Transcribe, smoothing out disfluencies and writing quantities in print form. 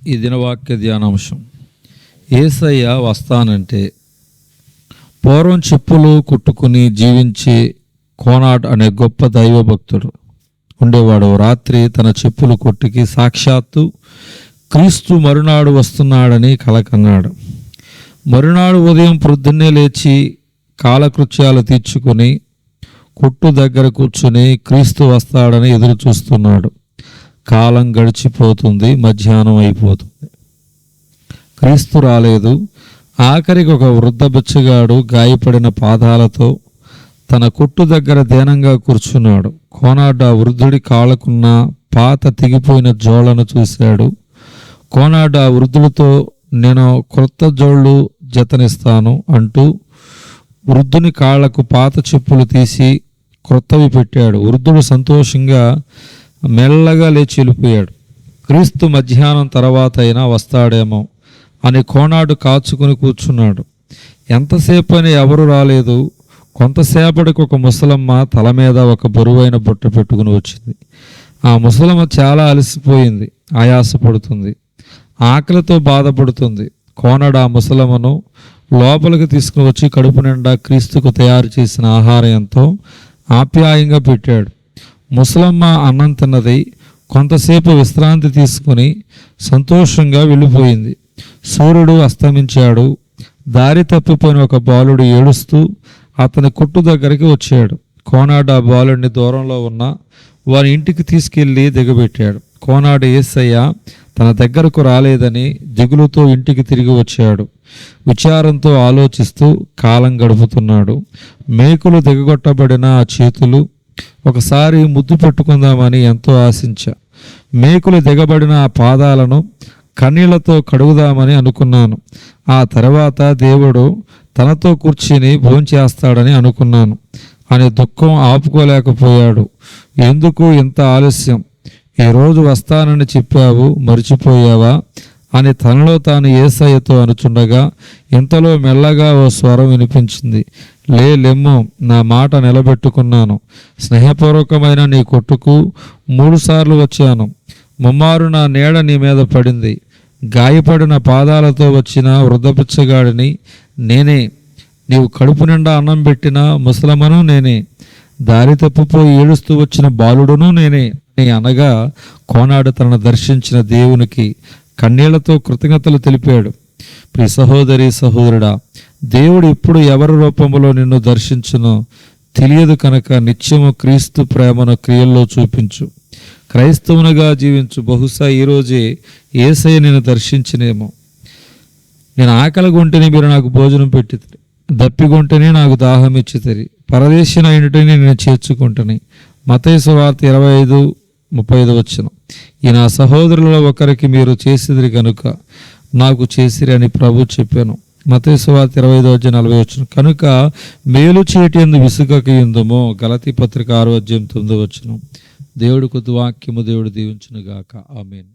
ఈ దినవాక్య ధ్యానాంశం, యేసయ్య వస్తానంటే. పూర్వం చెప్పులు కుట్టుకుని జీవించే కోనాడ్ అనే గొప్ప దైవభక్తుడు ఉండేవాడు. రాత్రి తన చెప్పులు కొట్టుకి సాక్షాత్తు క్రీస్తు మరునాడు వస్తున్నాడని కలకన్నాడు. మరునాడు ఉదయం ప్రొద్దున్నే లేచి కాలకృత్యాలు తీర్చుకుని కొట్టు దగ్గర కూర్చుని క్రీస్తు వస్తాడని ఎదురు చూస్తున్నాడు. కాలం గడిచిపోతుంది, మధ్యాహ్నం అయిపోతుంది, క్రీస్తు రాలేదు. ఆఖరికి ఒక వృద్ధ బిచ్చగాడు గాయపడిన పాదాలతో తన కొట్టు దగ్గర దీనంగా కూర్చున్నాడు. కోనాడ్ ఆ వృద్ధుడి కాళ్ళకున్న పాత తెగిపోయిన జోళ్లను చూశాడు. కోనాడ్ ఆ వృద్ధుడితో, నేను క్రొత్త జోళ్ళు జతనిస్తాను అంటూ వృద్ధుని కాళ్లకు పాత చెప్పులు తీసి క్రొత్తవి పెట్టాడు. వృద్ధుడు సంతోషంగా మెల్లగా లేచి వెళ్ళిపోయాడు. క్రీస్తు మధ్యాహ్నం తర్వాత అయినా వస్తాడేమో అని కోనాడు కాచుకుని కూర్చున్నాడు. ఎంతసేపు అని ఎవరు రాలేదు. కొంతసేపటికి ఒక ముసలమ్మ తల మీద ఒక బరువైన బుట్ట పెట్టుకుని వచ్చింది. ఆ ముసలమ్మ చాలా అలసిపోయింది, ఆయాసపడుతుంది, ఆకలితో బాధపడుతుంది. కోనాడు ఆ ముసలమ్మను లోపలికి తీసుకుని వచ్చి కడుపు నిండా క్రీస్తుకు తయారు చేసిన ఆహారం ఎంతో ఆప్యాయంగా పెట్టాడు. ముసలమ్మ అన్నం తిన్నది. కొంతసేపు విశ్రాంతి తీసుకుని సంతోషంగా వెళ్ళిపోయింది. సూర్యుడు అస్తమించాడు. దారి తప్పిపోయిన ఒక బాలుడు ఏడుస్తూ అతని కొట్టు దగ్గరికి వచ్చాడు. కోనాడు ఆ బాలుడిని దూరంలో ఉన్న వారి ఇంటికి తీసుకెళ్లి దిగబెట్టాడు. కోనాడు యేసయ్య తన దగ్గరకు రాలేదని దిగులుతో ఇంటికి తిరిగి వచ్చాడు. విచారంతో ఆలోచిస్తూ కాలం గడుపుతున్నాడు. మేకులు దిగగొట్టబడిన ఆ చేతులు ఒకసారి ముద్దు పెట్టుకుందామని ఎంతో ఆశించా. మేకులు దిగబడిన ఆ పాదాలను కన్నీళ్లతో కడుగుదామని అనుకున్నాను. ఆ తర్వాత దేవుడు తనతో కూర్చుని భోంచేస్తాడని అనుకున్నాను అని దుఃఖం ఆపుకోలేకపోయాడు. ఎందుకు ఇంత ఆలస్యం? ఈరోజు వస్తానని చెప్పావు, మర్చిపోయావా అని తనలో తాను యేసయ్యతో అనుచుండగా ఇంతలో మెల్లగా ఓ స్వరం వినిపించింది. లెమ్ము, నా మాట నిలబెట్టుకున్నాను. స్నేహపూర్వకమైన నీ కొట్టుకు 3 సార్లు వచ్చాను. ముమ్మారు నా నీడ నీ మీద పడింది. గాయపడిన పాదాలతో వచ్చిన వృద్ధ బిచ్చగాడిని నేనే. నీవు కడుపు నిండా అన్నం పెట్టిన ముసలమ్మను నేనే. దారి తప్పిపోయి ఏడుస్తూ వచ్చిన బాలుడును నేనే అని అనగా కోనాడు తనను దర్శించిన దేవునికి కన్నీళ్లతో కృతజ్ఞతలు తెలిపాడు. ప్రియ సహోదరి సహోదరుడా, దేవుడు ఇప్పుడు ఎవరి రూపంలో నిన్ను దర్శించునో తెలియదు కనుక నిత్యము క్రీస్తు ప్రేమను క్రియల్లో చూపించు. క్రైస్తవునిగా జీవించు. బహుశా ఈరోజే యేసయ్య నిన్ను దర్శించినేమో. నేను ఆకలిగొంటేనే మీరు నాకు భోజనం పెట్టితిరి, దప్పిగొంటేనే నాకు దాహం ఇచ్చితిరి, పరదేశిన అయినటని నేను చేర్చుకుంటుని. మత్తయి సువార్త 25:35 వచనం. ఈ నా సహోదరులలో ఒకరికి మీరు చేసిదిరి కనుక నాకు చేసిరి అని ప్రభు చెప్పాను. మత్తయి సువార్త 25:40 వచనం. కనుక మేలు చేయటి యందు విసుగక యుందుమో. గలతీ పత్రిక 6:9 వచనం. దేవుడి కొద్ది వాక్యము దేవుడు దీవించును గాక. ఆమేన్.